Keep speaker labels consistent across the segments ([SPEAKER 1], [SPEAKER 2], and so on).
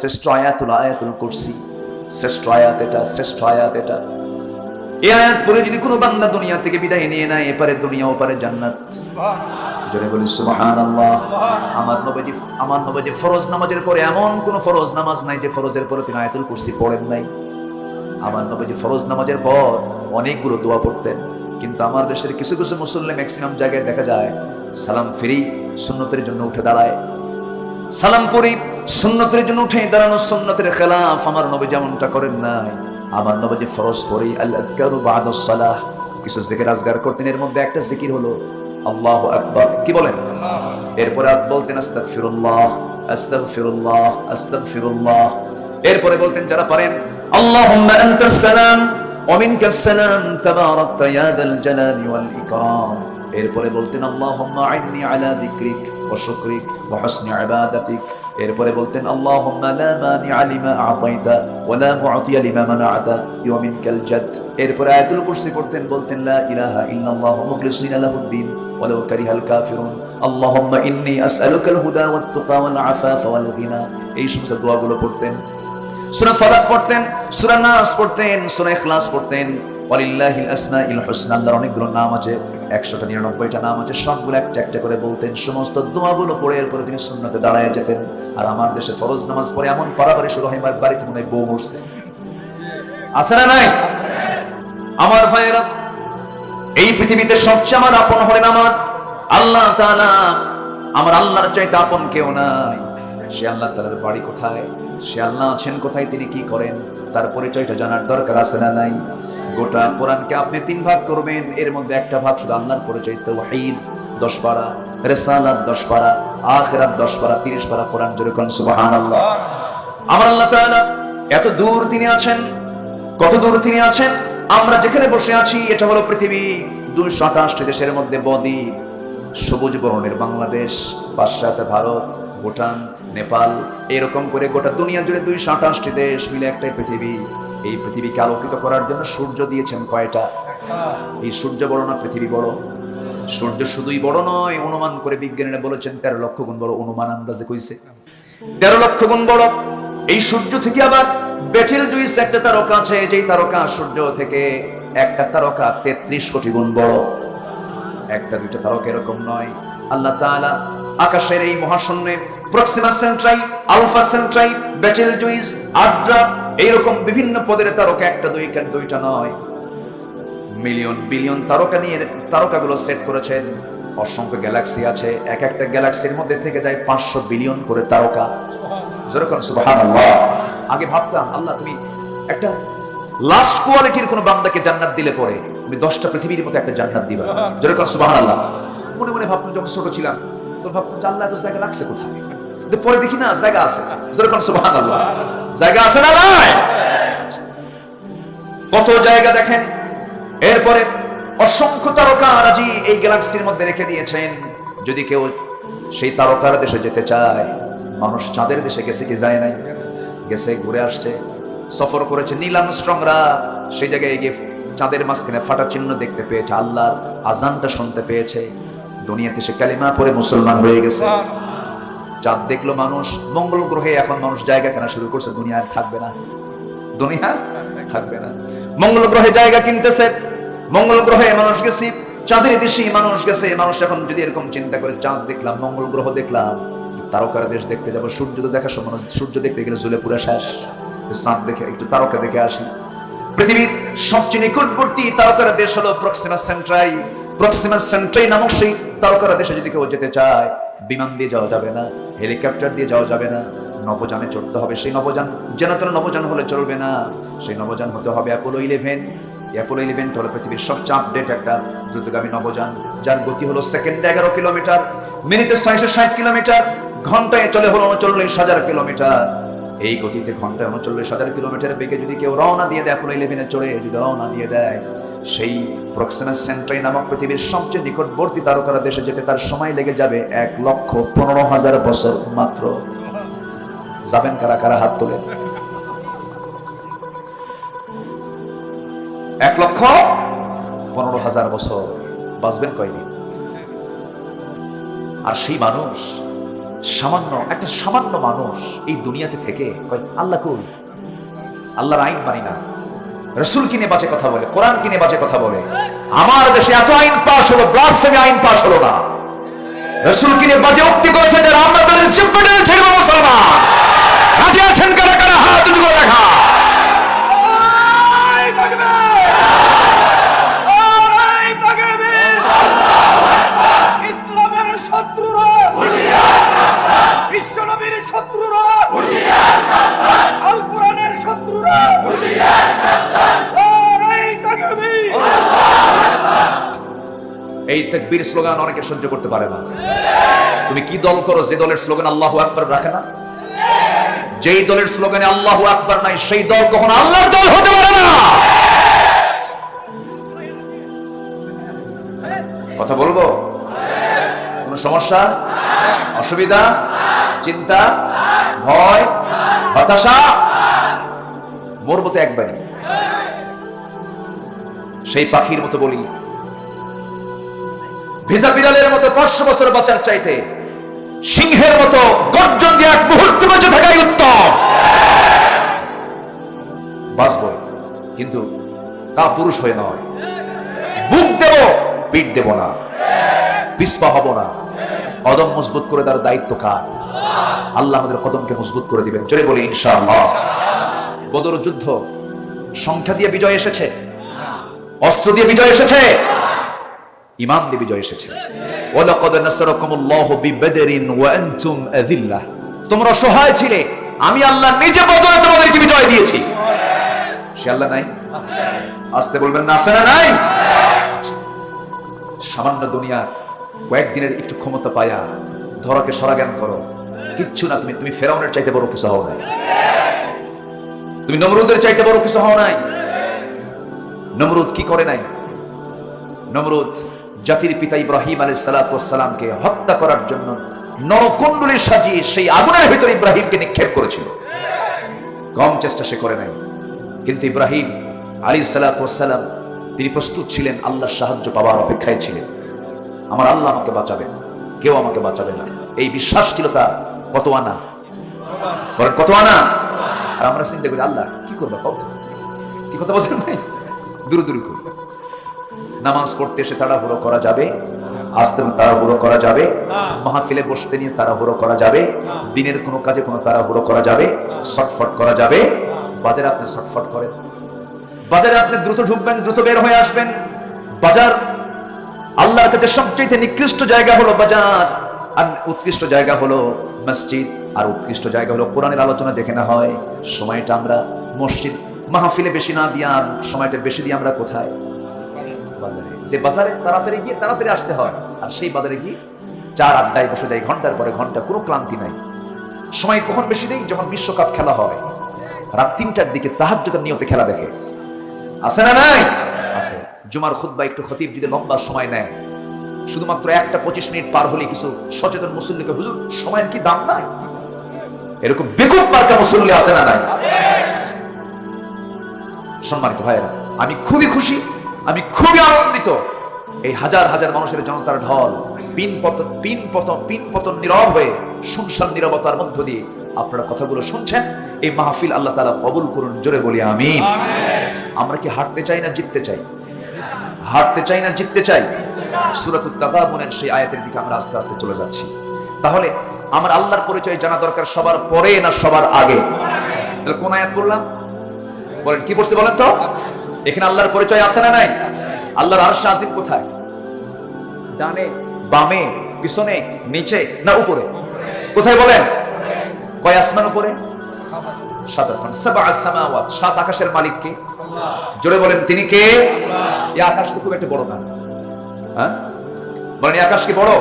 [SPEAKER 1] শ্রেষ্ঠ আয়াত হলো আয়াতুল কুরসি। শ্রেষ্ঠ আয়াত এটা, শ্রেষ্ঠ আয়াত এটা। এই আয়াত পড়ে যদি কোনো বান্দা দুনিয়া থেকে বিদায় নিয়ে নেয়, এপারে দুনিয়া ওপারে জান্নাত। জোরে বলি সুবহানাল্লাহ। আমার নবীজি ফরজ নামাজের পরে এমন কোন ফরজ নামাজ নাই যে ফরজের পরে তিনি আয়াতুল কুরসি পড়েন নাই। আমার নবীজি ফরজ নামাজের পর অনেকগুলো দোয়া পড়তেন, কিন্তু আমার দেশের কিছু কিছু মুসল্লি ম্যাক্সিমাম জায়গায় দেখা যায় সালাম ফিরি সুন্নতের জন্য উঠে দাঁড়ায়, সালাম পড়ি সুন্নতের জন্য উঠে দাঁড়ানো সুন্নতের খেলাফ। আমার নবী যেমনটা করেন নাই। আমার নবীজি ফরজ পড়ি আল আযকারু বা'দাস সালাহ, কিছু জিকির আজগার করতেন। এর মধ্যে একটা জিকির হলো আল্লাহু আকবার। কি বলেন? এরপরে বলতেন আস্তাগফিরুল্লাহ আস্তাগফিরুল্লাহ আস্তাগফিরুল্লাহ। এরপরে বলতেন যারা পারেন আল্লাহুম্মা আনতাস সালাম ওয়া মিনকাস সালাম তাবারাকতা ইয়া যাল জালালি ওয়াল ইকরাম। এরপরে বলতেন আল্লাহুম্মা আইন্নি আলা যিকরিক ওয়া শুকরিক ওয়া হুসনি ইবাদাতিক। এরপরে বলতেন আল্লাহুম্মা লা মানিআ লিমা আ'তাইতা ওয়া লা মু'তিয়া লিমা মানা'তা ওয়া মিনকাল জাদ। এরপরে আয়াতুল কুরসি পড়তেন, বলতেন লা ইলাহা ইল্লাল্লাহু মুখলিসিনা লাহুদ-দ্বীন ওয়ালাউ কারিহাল কাফিরুন। আল্লাহুম্মা ইন্নী আসআলুকাল হুদা ওয়াত তুকা ওয়াল আফাফা ওয়াল গিনা। এই সমস্ত দোয়াগুলো পড়তেন। সূরা ফালাক পড়তেন, সূরা নাস পড়তেন, সূরা ইখলাস পড়তেন। ওয়ালিল্লাহিল আসমাউল হুসনা, আল্লাহর অনেকগুলো নাম আছে, 199টা নাম আছে, সবগুলো একটা একটা করে বলতেন। সমস্ত দোয়াগুলো পড়ে এরপরে তিনি সুন্নতে দাঁড়ায় যেতেন। আর আমার দেশে ফরজ নামাজ পড়ে এমন পারাবারি শুরু হয়, বাড়িতে মনে হয় বউ মরছে। আছে না নাই? আমার ভাইয়েরা, এই পৃথিবীতে সবচেয়ে আমার আপন হলেন আমার আল্লাহ তাআলা। আমার আল্লাহর চাইতে আপন কেউ নাই। সে আল্লাহ তাআলার বাড়ি কোথায়, সে আল্লাহ আছেন কোথায়, তিনি কি করেন, তার পরিচয়টা জানার দরকার আছে না নাই? গোটা কোরআনকে আপনি 3 ভাগ করবেন, এর মধ্যে একটা ভাগ শুধু আল্লাহর পরিচয়, তাওহীদ 10 পারা, রিসালাত 10 পারা, আখিরাত 10 পারা, 30 পারা কোরআন। জোরে কোন সুবহানাল্লাহ। আমার আল্লাহ তাআলা এত দূর তিনি আছেন। কত দূর তিনি আছেন? আমরা যেখানে বসে আছি এটা হলো পৃথিবী। 228 দেশের মধ্যে বদ্বীপ, সবুজ বর্ণের বাংলাদেশ, পাশে আছে ভারত, ভুটান, নেপাল, এরকম করে গোটা দুনিয়া জুড়ে 228টি দেশ মিলে একটাই পৃথিবী। এই পৃথিবীকে আলোকিত করার জন্য সূর্য দিয়েছেন কয়টা? এই সূর্য বড় না পৃথিবী বড়? সূর্য শুধুই বড় নয়, অনুমান করে বিজ্ঞানীরা বলেছেন 13 লক্ষ গুণ বড়। অনুমান আন্দাজে কইছে 13 লক্ষ গুণ বড়। এই সূর্য থেকে আবার বেটেল জুইস একটা তারকা আছে, যেই তারকা সূর্য থেকে একটা তারকা 33 কোটি গুণ বড়। একটা দুইটা তারকা এরকম নয়। আল্লাহ তাআলা আকাশের এই মহাশূন্যে Proxima Centauri, Alpha Centauri, Betelgeuse, আড্রা, এইরকম বিভিন্ন পদের তারকা একটা দুইটা নয়, মিলিয়ন বিলিয়ন তারকা নিয়ে তারকাগুলো সেট করেছেন। অসংখ্য গ্যালাক্সি আছে, এক একটা গ্যালাক্সির মধ্যে থেকে যায় 500 বিলিয়ন করে তারকা। যেরকম সুবহানাল্লাহ। আগে ভাবতাম আল্লাহ তুমি একটা লাস্ট কোয়ালিটির কোন বান্দাকে জান্নাত দিলে পরে তুমি 10টা পৃথিবীর মতো একটা জান্নাত দিবা। যেরকম সুবহানাল্লাহ। মনে মনে ভাবতাম যখন ছোট ছিলাম, তো ভাবতাম আল্লাহ এত জায়গা রাখছে কোথায়, কিন্তু পরে দেখি না জায়গা আছে। যেরকম সুবহানাল্লাহ। জায়গা আছে না নাই? কত জায়গা দেখেন। এরপরে অসংখ্য তারকা রাজি এই গ্যালাক্সির মধ্যে রেখে দিয়েছেন। যদি কেউ সেই তারকার দেশে যেতে চায়, মানুষ চাঁদের দেশে গেছে কি যায় নাই? গেছে, ঘুরে আসছে, সফর করেছে। নীল আর্মস্ট্রংরা সেই জায়গায় গিয়ে চাঁদের মাঝখানে ফাটা চিহ্ন দেখতে পেয়েছে, আল্লাহর আজানটা শুনতে পেয়েছে। দুনিয়াতে সে কালিমা পড়ে মুসলমান হয়ে গেছে। চাঁদ দেখলো মানুষ। মঙ্গল গ্রহে এখন মানুষ জায়গা কেনা শুরু করছে, দুনিয়া আর থাকবে না, দুনিয়া থাকবে না। মঙ্গল গ্রহে জায়গা কিনতেছে। মঙ্গল গ্রহে মানুষ গেছে, চাঁদের দেশে মানুষ গেছে। মানুষ এখন যদি এরকম চিন্তা করে, চাঁদ দেখলাম, মঙ্গল গ্রহ দেখলাম, তারকার দেশ দেখতে যাবো, সূর্য তো দেখার সময়, সূর্য দেখতে গেলে জ্বলে পুরা শেষ, চাঁদ দেখে একটু তারকা দেখে আসি। পৃথিবীর সবচেয়ে নিকটবর্তী তারকার দেশ হলো প্রক্সিমা সেন্ট্রাই। প্রক্সিমা সেন্ট্রাই নামক সেই তারকার দেশে যদি কেউ যেতে চায়, বিমান দিয়ে যাওয়া যাবে না, হেলিকপ্টার দিয়ে যাওয়া যাবে না, নভোযানে চড়তে হবে। সেই নভোযান যেন তেন নভোযান হলে চলবে না, সেই নভোযান হতে হবে অ্যাপোলো 11। অ্যাপোলো 11 হলো পৃথিবীর সবচেয়ে আপডেট একটা দ্রুতগামী নভোযান, যার গতি হলো সেকেন্ডে 11 কিলোমিটার, মিনিটে 660 কিলোমিটার, ঘন্টায় চলে হলো 39,000 কিলোমিটার। এই গতিতে ঘন্টায় 39,000 কিলোমিটার বেগে যদি কেউ রওনা দিয়ে দেয়, অ্যাপোলো 11 চড়ে যদি রওনা দিয়ে দেয়, সেই প্রক্সিমা সেন্ট্রাই নামক পৃথিবীর সবচেয়ে নিকটবর্তী তারকার দেশে যেতে তার সময় লেগে যাবে 1,15,000 বছর মাত্র। যাবেন কারা কারা? হাত তোলেন। 1,15,000 বছর বাঁচবেন কয়দিন? আর সেই মানুষ একটা সামান্য মানুষ এই দুনিয়াতে থেকে কয় আল্লাহ কই, আল্লাহর আইন মানি না, রাসূল কিনে বাজে কথা বলে, কোরআন কিনে বাজে কথা বলে। আমার দেশে এত আইন পাস হলো, ব্লাসফেমি আইন পাস হলো না। রাসূল কিনে বাজে উক্তি করেছে যারা, আমরা তাদের চিপড়ে ছেড়ে মুসলমান। রাজি আছেন কারা কারা? হাত উঁচু করে দেখা।
[SPEAKER 2] ইসলামের শত্রুরা, বিশ্বনবীর শত্রুরা, আল কোরআনের শত্রুরা,
[SPEAKER 1] এই তাকবীর স্লোগান অনেকে সহ্য করতে পারে না। তুমি কি দল করো যে দলের স্লোগান আল্লাহু আকবার রাখে না? যেই দলের স্লোগানে আল্লাহু আকবার নাই, সেই দল কখনো আল্লাহর দল হতে পারে না। কথা বলবো? কোনো সমস্যা, অসুবিধা, চিন্তা, ভয়, হতাশা? মরবো তো একবারই। সেই পাখির মতো বলি, ভিজা বিড়ালের মতো 500 বছর বাঁচার চাইতে সিংহের মতো গর্জন দিয়ে এক মুহূর্ত বেঁচে থাকাই উত্তম। বাঁচবো, কিন্তু তা পুরুষ হয়ে নয়। বুক দেব, পিঠ দেব না, পিছপা হব না। কদম মজবুত করে দেওয়ার দায়িত্ব কার? আল্লাহ আমাদের কদমকে মজবুত করে দিবেন। চলে বলি ইনশাআল্লাহ। বদর যুদ্ধ সংখ্যা দিয়ে বিজয় এসেছে, অস্ত্র দিয়ে বিজয় এসেছে, ঈমান দিয়ে বিজয় এসেছে। ওয়ালাকাদ নাসারাকুমুল্লাহু বিবদরিন ওয়া আনতুম আযিল্লাহ। তোমরা অসহায় ছিলে, আমি আল্লাহ নিজে বদরে তোমাদেরকে বিজয় দিয়েছি। সে আল্লাহ নাই? আসতে বলবেন না, আছে না নাই? সামান্য দুনিয়া কয়েকদিনের একটু ক্ষমতা পায়া ধরাকে সরাজ্ঞান করো, কিচ্ছু না। তুমি ফেরাউনের চাইতে বড় কিছু হও নাই, তুমি নমরুদের চাইতে বড় কিছু হও নাই। নমরুদ কি করে নাই? নমরুদ জাতির পিতা ইব্রাহিম আলাইহিস সালাতু ওয়াস সালামকে হত্যা করার জন্য নরকুণ্ডলী সাজিয়ে সেই আগুনের ভিতরে ইব্রাহিমকে নিক্ষেপ করেছিল। কম চেষ্টা সে করে নাই, কিন্তু ইব্রাহিম আলাইহিস সালাতু ওয়াস সালাম তিনি প্রস্তুত ছিলেন, আল্লাহর সাহায্য পাওয়ার অপেক্ষায় ছিলেন। আমার আল্লাহ আমাকে বাঁচাবেন, কেউ আমাকে বাঁচাবে না, এই বিশ্বাস ছিল তার। কত আনা বলেন, কত আনা? আর আমরা চিন্তা করি আল্লাহ কি করবে, কত কি কথা বলছেন ভাই, দূর দূর করি। নামাজ পড়তে এসে তাড়াহুড়ো করা যাবে? আসতে তাড়াহুড়ো করা যাবে? মাহফিলে বসতে নিয়ে তাড়াহুড়ো করা যাবে? দিনের কোনো কাজে কোনো তাড়াহুড়ো করা যাবে? শর্টফট করা যাবে? বাজারে আপনি শর্টফট করেন, বাজারে আপনি দ্রুত ঢুকবেন, দ্রুত বের হয়ে আসবেন। বাজার আল্লাহর কাছে সবচেয়ে নিকৃষ্ট জায়গা হলো বাজার, আর উৎকৃষ্ট জায়গা হলো মসজিদ, আর উৎকৃষ্ট জায়গা হলো কোরআনের আলোচনা যেখানে হয়। সময়টা আমরা মসজিদ মাহফিলে বেশি না দিয়া, সময়টা বেশি দিয়ে আমরা কোথায়? বাজারে। যে বাজারে তাড়াতাড়ি গিয়ে তাড়াতাড়ি আসতে হয়, আর সেই বাজারে গিয়ে চার আড্ডায় বসে যায় ঘন্টার পরে ঘন্টা, কোনো ক্লান্তি নাই। সময় কখন বেশি দেই? যখন বিশ্বকাপ খেলা হয়, রাত 3টার দিকে তাহাজ্জুদের নিয়তে খেলা দেখে। আছে না নাই? আছে। জুমার খুতবা একটু খতিব যদি লম্বা সময় নেয়, শুধুমাত্র 1টা 25 মিনিট পার হলে কিছু সচেতন মুসল্লিকে, হুজুর সময়ের কি দাম নাই? এরকম বেকুব মার্কা মুসল্লি আছে না নাই? সম্মানিত ভাইয়েরা, আমি খুবই খুশি, আমি খুবই আনন্দিত। এই হাজার হাজার মানুষের জনতার ঢল পিন পতন নীরব হয়ে শুনশান নীরবতার মধ্য দিয়ে আপনারা কথাগুলো শুনছেন। এই মাহফিল আল্লাহ তাআলা কবুল করুন। জোরে বলি আমিন। আমরা কি হারতে চাই না জিততে চাই? হারতে চাই না জিততে চাই? সূরাতুত তাগাবুনের সেই আয়াতের দিকে আমরা আস্তে আস্তে চলে যাচ্ছি। তাহলে আমার আল্লাহর পরিচয় জানা দরকার সবার পরে না সবার আগে? তাহলে কোন আয়াত পড়লাম? বলেন, কি পড়ছে বলেন তো? এখানে আল্লাহর পরিচয় আছে না নাই? আল্লাহর আরশ আজিম কোথায়? ডানে, বামে, পিছনে, নিচে না উপরে? কোথায় বলেন? কয় আসমান উপরে? 7 আসমান। সাবআ সামাওয়াত, 7 আকাশের মালিক কে? জোরে বলেন, তিনি কে? এই আকাশ তো খুব একটা বড় না, হ্যাঁ বলেন, এই আকাশ কি বড়?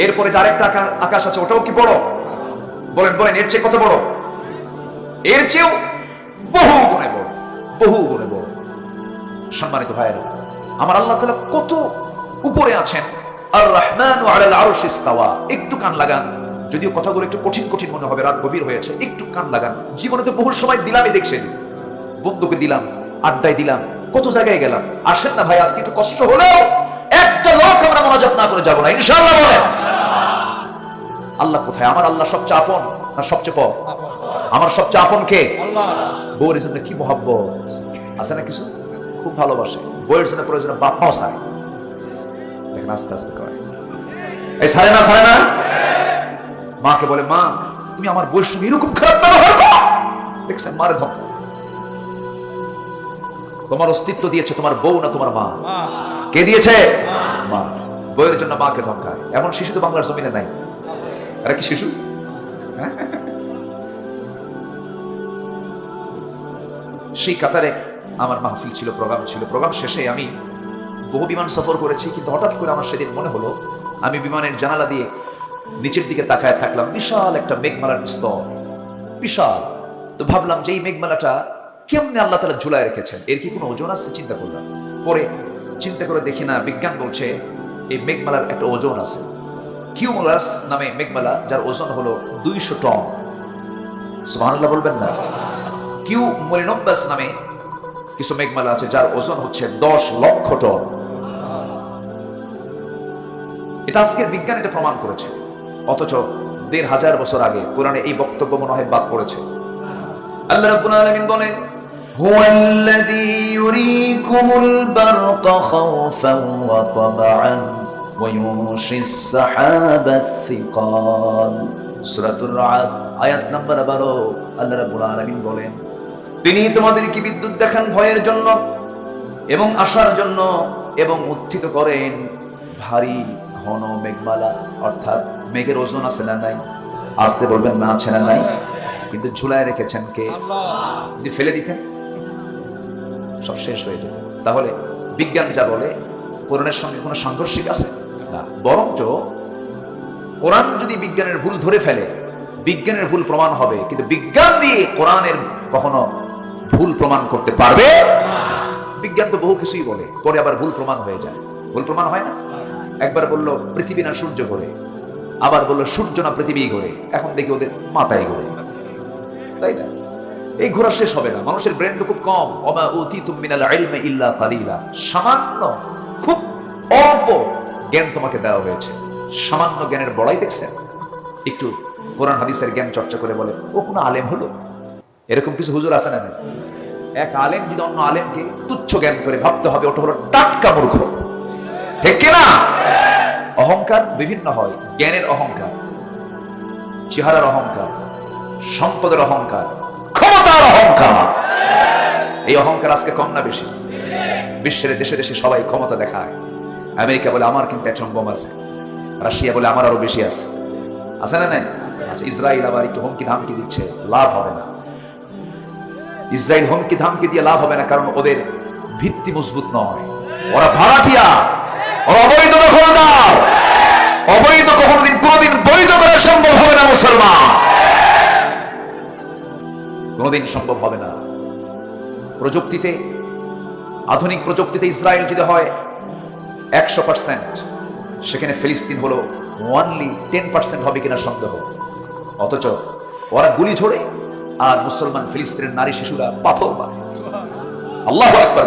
[SPEAKER 1] এরপরে যার একটা আকাশ আছে, ওটাও কি বড়? বলেন বলেন, এর চেয়ে কত বড়? এর চেয়েও বহু গুণে বড়, বহু গুণে বড়। সম্মানিত ভাইয়েরা, আমার আল্লাহ তাআলা কত উপরে আছেন। আর রহমানু আলাল আরশি ইস্তাওয়া। একটু কান লাগান, যদিও কথাগুলো একটু কঠিন কঠিন মনে হবে, রাত গভীর হয়েছে, একটু কান লাগান। জীবনে তো বহু সময় দিলামই, দেখছেন, বন্ধুকে দিলাম, আড্ডায় দিলাম, কত জায়গায় গেলাম। আসেন না ভাই, আজকে একটু কষ্ট হলেও একটা লোক আমরা মোনাজাত না করে যাব না, ইনশাআল্লাহ। বলেন আল্লাহ কোথায়? আমার আল্লাহ সবচেয়ে আপন না সবচেয়ে পর? আমার সবচেয়ে আপন কে?
[SPEAKER 2] আল্লাহ।
[SPEAKER 1] বউয়ের জন্য কি মহব্বত আছে না কিছু, খুব ভালোবাসে। বউয়ের জন্য প্রয়োজনে বাপ মাও ছাড়ে, দেখেন আস্তে আস্তে করে, এই ছাড়ে না, ছাড়ে না। মাকে বলে, মা তুমি আমার বউয়ের সঙ্গে এরকম খারাপ ব্যবহার করো, দেখছেন মারে ধমকা। তোমার অস্তিত্ব দিয়েছে তোমার বউ না তোমার মা? কে দিয়েছে? মা। বউয়ের জন্য মাকে ধমকায়, এমন শিশু তো বাংলার জমিনে নাই। এরা কি শিশু? সেই কাতারে আমার মাহফিল ছিল, প্রোগ্রাম ছিল। প্রোগ্রাম শেষে আমি বহু বিমান সফর করেছি, কিন্তু হঠাৎ করে আমার সেদিন মনে হলো আমি বিমানের জানালা দিয়ে নিচের দিকে তাকায় থাকলাম, বিশাল একটা মেঘমালার স্তর, বিশাল। তো ভাবলাম যে এই মেঘমালাটা কেমনে আল্লাহ তাআলা ঝুলায় রেখেছেন, এর কি কোনো ওজন আছে? চিন্তা করলাম। পরে চিন্তা করে দেখি না, বিজ্ঞান বলছে এই মেঘমালার একটা ওজন আছে। কিউমুলাস নামে মেঘমালা, যার ওজন হলো 200 টন। সুবহানাল্লাহ বলবেন না? কিউমুলিনাম্বাস নামে কিছু মেঘমালা আছে যার ওজন হচ্ছে 10 লক্ষ টন। এটা আজকের বিজ্ঞান এটা প্রমাণ করেছে, অথচ 1500 বছর আগে কোরআনে এই বক্তব্য মনে হয় বাদ পড়েছে। আল্লাহ রাব্বুল আলামিন বলেন, হুয়াল্লাযী ইউরীকুমুল বারকা খাওফান ওয়া তামআন ওয়া ইউনশিস সাহাবাত থিকাল। সূরাতুর রা'দ আয়াত নাম্বার 12। আল্লাহ রাব্বুল আলামিন বলেন, তিনি তোমাদেরকে বিদ্যুৎ দেখান ভয়ের জন্য এবং আশার জন্য, এবং উত্থিত করেন ভারী ঘন মেঘমালা। অর্থাৎ মেঘের ওজন আছে না নাই? আসতে বলবেন না, আছে না নাই? কিন্তু ঝুলায় রেখেছেন কে? যদি ফেলে দিতেন সব শেষ হয়ে যেত। তাহলে বিজ্ঞান যা বলে কোরআনের সঙ্গে কোনো সাংঘর্ষিক আছে না, বরঞ্চ কোরআন যদি বিজ্ঞানের ভুল ধরে ফেলে, বিজ্ঞানের ভুল প্রমাণ হবে, কিন্তু বিজ্ঞান দিয়ে কোরআনের কখনো ভুল প্রমাণ করতে পারবে? বিজ্ঞান তো বহু কিছুই বলে, পরে আবার ভুল প্রমাণ হয়ে যায়। ভুল প্রমাণ হয় না? একবার বললো পৃথিবী না সূর্য ঘোরে, আবার বললো সূর্য না পৃথিবী ঘোরে, এখন দেখি ওদের মাথায় ঘোরে, তাই না? এই ঘোরা শেষ হবে না। মানুষের ব্রেন তো খুব কম। ওমা উতিতুম মিনাল ইলমি ইল্লা কালিলা, সামান্য খুব অল্প জ্ঞান তোমাকে দেওয়া হয়েছে। সামান্য জ্ঞানের বড়াই দেখছেন? একটু কোরআন হাদিসের জ্ঞান চর্চা করে বলে ও কোনো আলেম হলো। এরকম কিছু হুজুর আছে না? এক আলেম যদি অন্য আলেমকে তুচ্ছ জ্ঞান করে ভাবতে হবে ওটা হলো টাটকা মূর্খ, ঠিক কিনা? অহংকার বিভিন্ন হয়, জ্ঞানের অহংকার, চেহারার অহংকার, সম্পদের অহংকার, ক্ষমতার অহংকার। এই অহংকার আজকে কম না বেশি? বিশ্বের দেশে দেশে সবাই ক্ষমতা দেখায়। আমেরিকা বলে আমার কিন্তু অ্যাটম বোম আছে, রাশিয়া বলে আমার আরো বেশি আছে, আছে না? নাই? আচ্ছা, ইসরায়েল আবার একটু হুমকি ধামকি দিচ্ছে, লাভ হবে না। ইসরায়েল হুমকি ধামকি দিয়ে লাভ হবে না, কারণ ওদের ভিত্তি মজবুত নয়। ওরা ভাড়াটিয়া, ওরা অবৈধ দখলদার। অবৈধ কোনোদিন বৈধ করা সম্ভব হবে না মুসলমান, কোনোদিন সম্ভব হবে না। প্রযুক্তিতে, আধুনিক প্রযুক্তিতে ইসরায়েল যদি হয় 100%, সেখানে ফিলিস্তিন হলো অনলি 10% হবে কিনা সন্দেহ। অথচ ওরা গুলি ছোড়ে আর মুসলমান ফিলিস্তিনের নারী শিশুরা পাথর মারে। আল্লাহু আকবার।